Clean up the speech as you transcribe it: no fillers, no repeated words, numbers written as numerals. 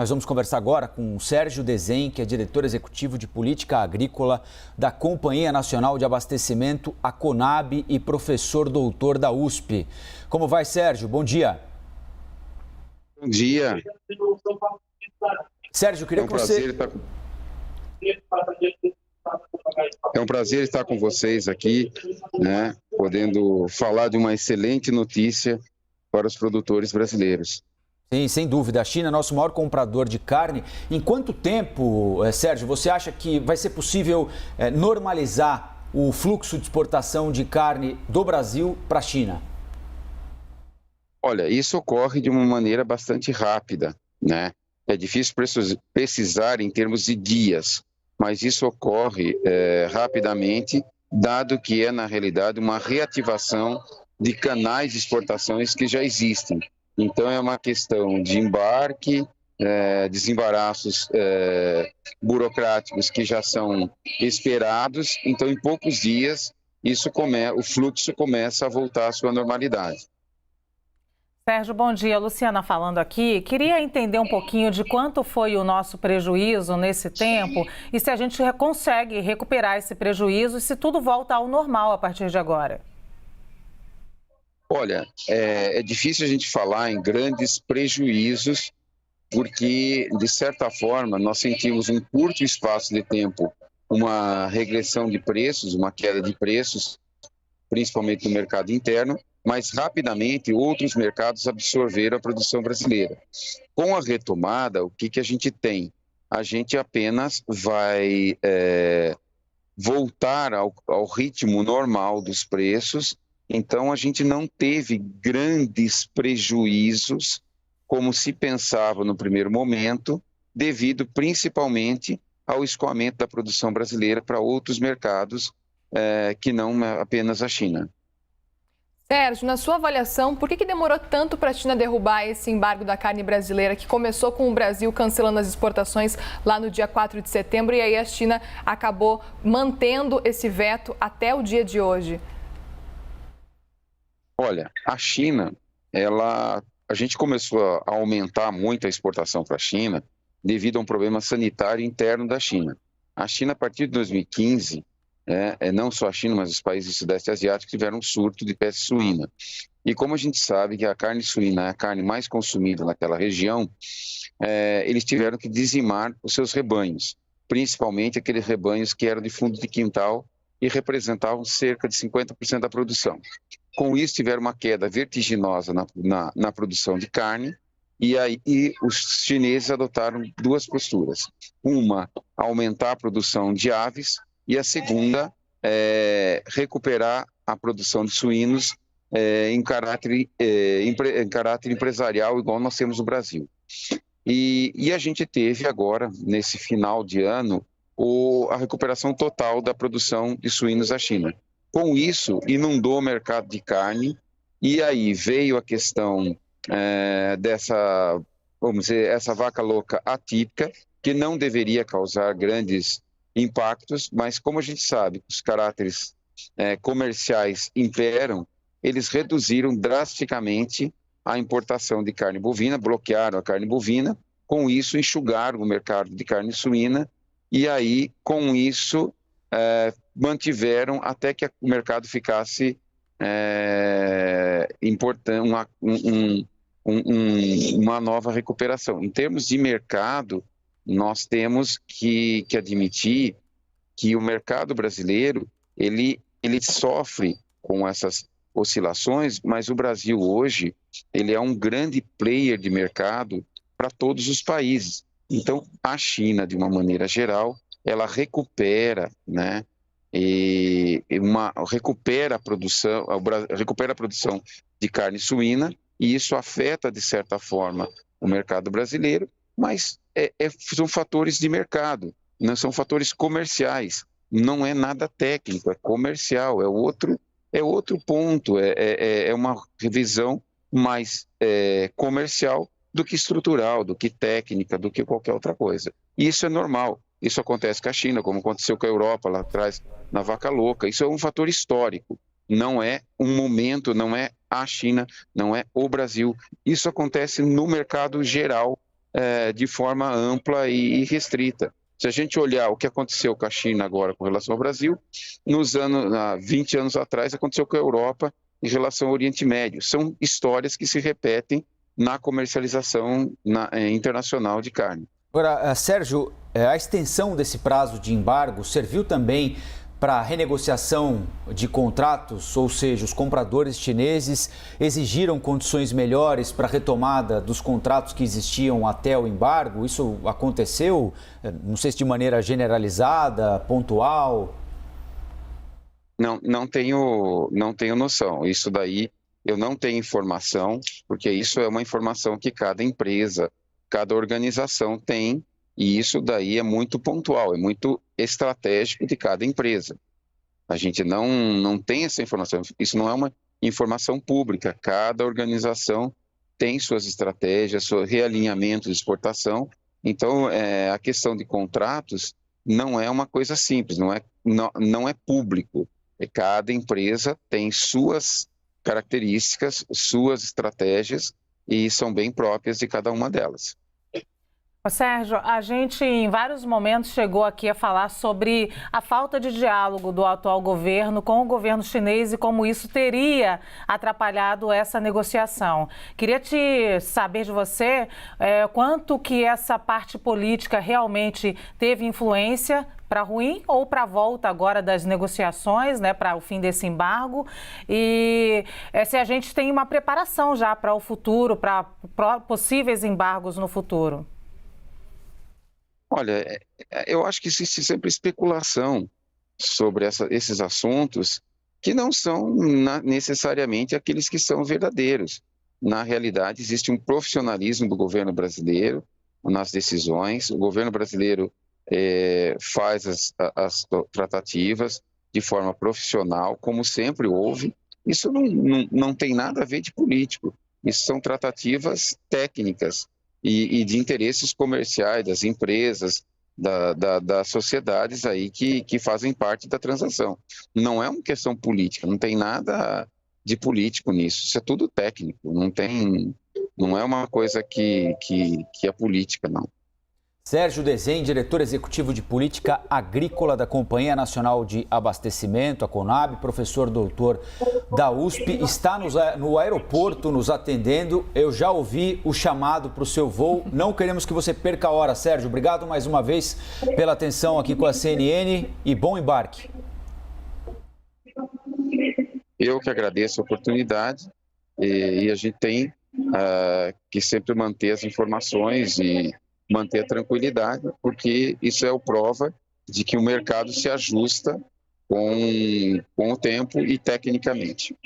Nós vamos conversar agora com o Sérgio Desen, que é diretor executivo de Política Agrícola da Companhia Nacional de Abastecimento, a CONAB, e professor doutor da USP. Como vai, Sérgio? Bom dia. Bom dia. Sérgio, queria que você... É um prazer estar com vocês aqui, né, podendo falar de uma excelente notícia para os produtores brasileiros. Sim, sem dúvida. A China é nosso maior comprador de carne. Em quanto tempo, Sérgio, você acha que vai ser possível normalizar o fluxo de exportação de carne do Brasil para a China? Olha, isso ocorre de uma maneira bastante rápida, né? É difícil precisar em termos de dias, mas isso ocorre rapidamente, dado que é, na realidade, uma reativação de canais de exportações que já existem. Então, é uma questão de embarque, desembaraços burocráticos que já são esperados. Então, em poucos dias, o fluxo começa a voltar à sua normalidade. Sérgio, bom dia. Luciana falando aqui. Queria entender um pouquinho de quanto foi o nosso prejuízo nesse tempo e se a gente consegue recuperar esse prejuízo e se tudo volta ao normal a partir de agora. Olha, é difícil a gente falar em grandes prejuízos, porque, de certa forma, nós sentimos em curto espaço de tempo uma regressão de preços, uma queda de preços, principalmente no mercado interno, mas rapidamente outros mercados absorveram a produção brasileira. Com a retomada, o que a gente tem? A gente apenas vai voltar ao ritmo normal dos preços. Então, a gente não teve grandes prejuízos, como se pensava no primeiro momento, devido principalmente ao escoamento da produção brasileira para outros mercados, que não apenas a China. Sérgio, na sua avaliação, por que demorou tanto para a China derrubar esse embargo da carne brasileira, que começou com o Brasil cancelando as exportações lá no dia 4 de setembro, e aí a China acabou mantendo esse veto até o dia de hoje? Olha, a China, a gente começou a aumentar muito a exportação para a China devido a um problema sanitário interno da China. A China, a partir de 2015, não só a China, mas os países do Sudeste Asiático tiveram um surto de peste suína. E como a gente sabe que a carne suína é a carne mais consumida naquela região, eles tiveram que dizimar os seus rebanhos, principalmente aqueles rebanhos que eram de fundo de quintal e representavam cerca de 50% da produção. Com isso, tiveram uma queda vertiginosa na produção de carne, e aí os chineses adotaram duas posturas. Uma, aumentar a produção de aves, e a segunda, recuperar a produção de suínos em caráter empresarial, igual nós temos no Brasil. E a gente teve agora, nesse final de ano, a recuperação total da produção de suínos da China. Com isso, inundou o mercado de carne, e aí veio a questão dessa, vamos dizer, essa vaca louca atípica, que não deveria causar grandes impactos, mas como a gente sabe, os caráteres comerciais imperam, eles reduziram drasticamente a importação de carne bovina, bloquearam a carne bovina, com isso enxugaram o mercado de carne suína, e aí, com isso, mantiveram até que o mercado ficasse importando uma nova recuperação. Em termos de mercado, nós temos que admitir que o mercado brasileiro ele sofre com essas oscilações, mas o Brasil hoje ele é um grande player de mercado para todos os países. Então, a China, de uma maneira geral, ela recupera, né, recupera a produção de carne suína, e isso afeta, de certa forma, o mercado brasileiro, mas são fatores de mercado, não são fatores comerciais, não é nada técnico, é comercial, é outro ponto, é uma revisão mais comercial do que estrutural, do que técnica, do que qualquer outra coisa. E isso é normal. Isso acontece com a China, como aconteceu com a Europa lá atrás, na vaca louca. Isso é um fator histórico. Não é um momento, não é a China, não é o Brasil. Isso acontece no mercado geral de forma ampla e restrita. Se a gente olhar o que aconteceu com a China agora com relação ao Brasil, há 20 anos atrás aconteceu com a Europa em relação ao Oriente Médio. São histórias que se repetem na comercialização internacional de carne. Agora, Sérgio, a extensão desse prazo de embargo serviu também para renegociação de contratos, ou seja, os compradores chineses exigiram condições melhores para a retomada dos contratos que existiam até o embargo. Isso aconteceu, não sei se de maneira generalizada, pontual? Não tenho noção. Isso daí eu não tenho informação, porque isso é uma informação que cada empresa, cada organização tem. E isso daí é muito pontual, é muito estratégico de cada empresa. A gente não tem essa informação, isso não é uma informação pública. Cada organização tem suas estratégias, seu realinhamento de exportação. Então, a questão de contratos não é uma coisa simples, não é público. Cada empresa tem suas características, suas estratégias e são bem próprias de cada uma delas. Sérgio, a gente em vários momentos chegou aqui a falar sobre a falta de diálogo do atual governo com o governo chinês e como isso teria atrapalhado essa negociação. Queria saber de você quanto que essa parte política realmente teve influência para ruim ou para a volta agora das negociações, né, para o fim desse embargo, e se a gente tem uma preparação já para o futuro, para possíveis embargos no futuro. Olha, eu acho que existe sempre especulação sobre esses assuntos que não são necessariamente aqueles que são verdadeiros. Na realidade, existe um profissionalismo do governo brasileiro nas decisões. O governo brasileiro faz as tratativas de forma profissional, como sempre houve. Isso não tem nada a ver de político. Isso são tratativas técnicas e de interesses comerciais das empresas, das sociedades aí que fazem parte da transação. Não é uma questão política, não tem nada de político nisso, isso é tudo técnico, não é uma coisa que é política, não. Sérgio Dezen, diretor executivo de política agrícola da Companhia Nacional de Abastecimento, a Conab, professor doutor da USP, está no aeroporto nos atendendo. Eu já ouvi o chamado para o seu voo. Não queremos que você perca a hora, Sérgio. Obrigado mais uma vez pela atenção aqui com a CNN e bom embarque. Eu que agradeço a oportunidade e a gente tem que sempre manter as informações e manter a tranquilidade, porque isso é a prova de que o mercado se ajusta com o tempo e tecnicamente.